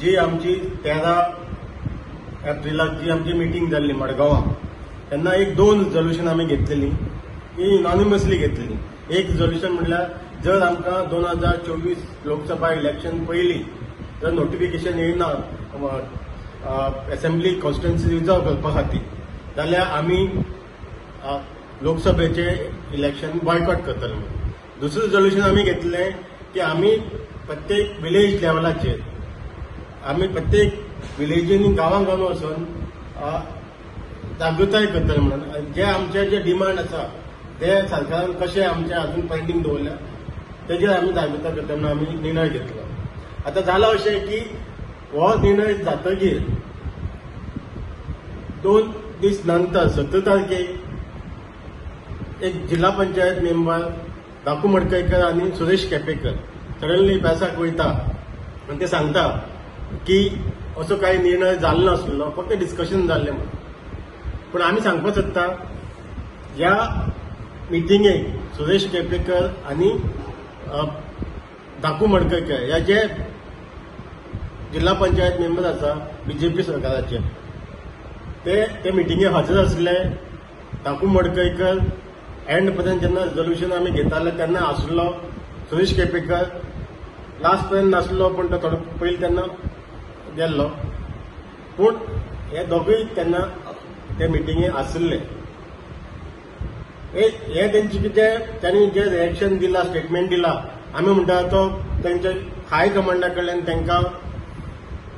जी आमची 13 एप्रिलाक जी आमची मिटींग जाल्ली मडगांवां तेन्ना एक 2 रिजोल्यूशन आमी घेतलेली, ती युनानिमसली घेतलेली. एक रिजोल्यूशन म्हणल्यार जर आमकां 2024 लोकसभा इलेक्शन पयलीं जर नोटिफिकेशन येयना असेंब्ली कॉन्स्टिट्युएन्सी रिजर्व करपा खातीर जाल्यार आमी लोकसभेचे इलेक्शन बॉयकॉट करतले. दुसरें रिजोल्यूशन आमी घेतलें की आमी प्रत्येक विलेज लेवलाचेर आमी प्रत्येक विलेजींनी गांवां वचून जागृताय करतले म्हणून जे आमचे जे डिमांड आसा ते सरकारान कशें आमचे अजून पेंडींग दवरल्या तेजेर आमी जागृताय करता म्हणून आमी निर्णय घेतलो. आतां जालां अशें की हो निर्णय जातकीर 2 दीस नंतर 17 तारखेक एक जिल्हा पंचायत मेंबर दाकू मडकयकर आनी सुरेश केपेकर सडनली प्रेसाक वयता आनी ते सांगता की असो काही निर्णय जाल्लो नासलो, फक्त डिस्कशन जाल्लें म्हणून. पूण आमी सांगपाक सोदता ह्या मिटिंगेक सुरेश केपेकर आनी दाकू मडकयकर ह्या जे जिल्हा पंचायत मेंबर आसा बीजेपी सरकाराचे ते मिटिंगेक हजर आसले. दाकू मडकयकर एंड पर्यंत जेन्ना रिजोल्यूशन आमी घेताले तेन्ना आसलो. सुरेश केपेकर लास्ट पर्यंत नासलो, पूण तो थोडो पयलीं तेन्ना गेल्लो. पूण हे दोगूय तेन्ना ते मिटिंगेक आशिल्ले. हे तेंचे कितें त्यांनी जे रिएक्शन दिला, स्टेटमेंट दिला, आमी म्हणटा तो तेंच्या हाय कमांडा कडल्यान तांकां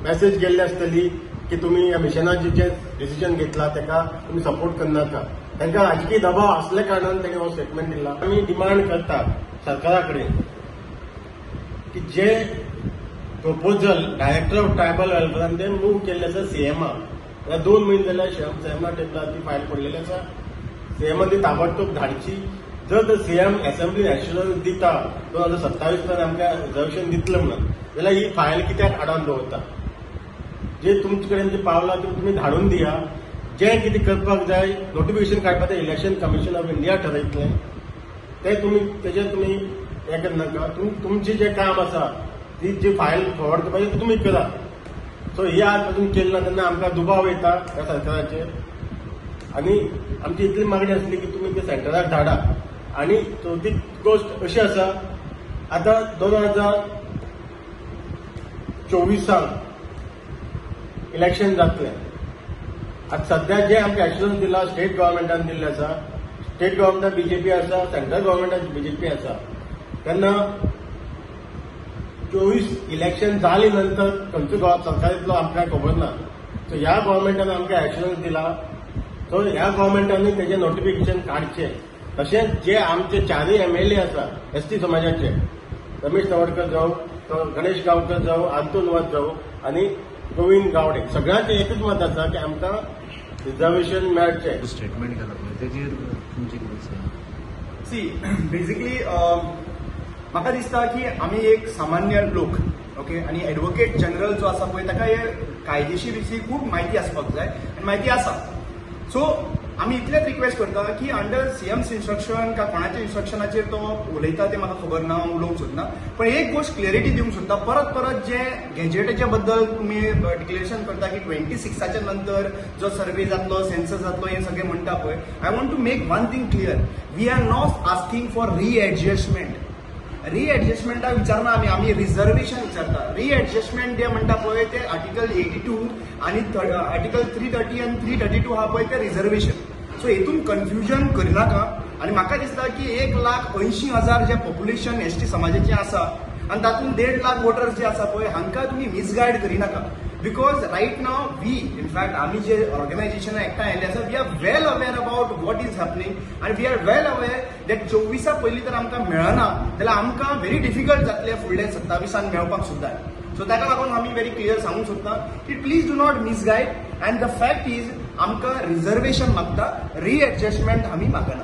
मेसेज गेल्ली आसतली की तुमी ह्या मिशनाचे जे डिसिजन घेतला ताका तुमी सपोर्ट करनाका. तांकां राजकीय दबाव आसल्या कारणान ताणें हो स्टेटमेंट दिला. आमी डिमांड करता सरकारा कडेन की जे प्रपोजल डायरेक्टर ऑफ ट्रायबल वेलफेअरान ते मूव केल्ले आसा सीएमाक, 2 म्हयने जाल्यार सीएमा टेबलार ती फायल पडलेली आसा. सीएमान ती ताबडतोब धाडची. जर सीएम असेंब्ली एश्युरन्स दिता 2027 पर्यंत आमकां रिजर्वेशन दितले म्हणून जाल्यार ही फायल कित्याक हाडून दवरता. जे तुमचे कडेन जे पावला ते तुमी धाडून दिया. जे कितें करपाक जाय नोटिफिकेशन काडपाक ते इलेक्शन कमिशन ऑफ इंडिया ठरयतलें ते तुमी तेजेर तुमी हें करनाका. तुमचें जें काम आसा ती जी फायल फॉरवर्ड करपाची तुमी करा. सो ही आज पासून केली ना तेन्ना आमकां दुबाव येता ह्या सरकाराचेर आनी आमची इतली मागणी आसली की तुमी ते सेंटराक धाडा. आनी चवथी गोष्ट अशी आसा आतां 2024 इलेक्शन जातलें. आतां सध्या जे आमकां एश्युरन्स दिला स्टेट गव्हर्मेंटान दिल्ले आसा, स्टेट गव्हर्मेंटान बीजेपी आसा, सेंट्रल गव्हर्मेंटान बीजेपी आसा, तेन्ना 24 इलेक्शन जाले नंतर खंयचो सरकार येतलो आमकां खबर ना. सो ह्या गव्हर्मेंटान आमकां एश्युरन्स दिला. सो ह्या गव्हर्मेंटांनी तेजें नोटिफिकेशन काडचें. तशेंच जे आमचे 4 MLA आसा एसटी समाजाचे, रमेश तवडकर जावं, गणेश गांवकर जावं, आंतून वत जावं आनी गोविंद गावडे, सगळ्यांचे एकच मत आसा की आमकां रिजर्वेशन मेळचें. स्टेटमेंट घाला तेजेर तुमची सी बेसिकली म्हाका दिसता की आमी एक सामान्य लोक ओके आनी एडवोकेट जनरल जो आसा पळय ताका हे कायदेशीर विशीं खूब म्हायती आसपाक जाय आनी म्हायती आसा. सो आमी इतलेच रिक्वेस्ट करता की अंडर सीएम्स इन्स्ट्रक्शन का कोणाच्या इन्स्ट्रक्शनाचेर तो उलयता ते म्हाका खबर ना, उलोवंक सोदना. पण एक गोष्ट क्लियरिटी दिवंक सोदता, परत परत जे गॅजेटाच्या बद्दल तुमी डिक्लेरेशन करता की 26च्या नंतर जो सर्वे जातलो, सेन्सस जातलो, हे सगळें म्हणटा पळय. I want to make one thing clear, we are not asking for readjustment. रिएडजस्टमेंटा विचारना आमी रिजर्वेशन विचारता. रिएडजस्टमेंट जे म्हणटा पळय ते आर्टिकल 82 आनी आर्टिकल 330 आनी 332 आहा पळय ते रिजर्वेशन. सो हेतून कन्फ्युजन करिनाका. आनी म्हाका दिसता की 1,80,000 जे पॉप्युलेशन एसटी समाजाचें आसा आनी तातूंत 1.5 लाख वोटर्स जे आसा पळय हांकां तुमी मिसगायड करिनाका. Because right now we in fact आमी जे ऑर्गनायजेशनां एकठांय आयिल्ले आसा we are well aware about what is happening आनी we are well aware that 24 पयलीं तर आमकां मेळना जाल्यार आमकां व्हेरी डिफिकल्ट जातलें फुडल्या 27 मेळपाक सुद्दां. सो ताका लागून आमी व्हेरी क्लियर सांगूंक सोदता की please do not misguide. And the fact is आमकां रिजर्वेशन मागता, रिएडजस्टमेंट आमी मागना.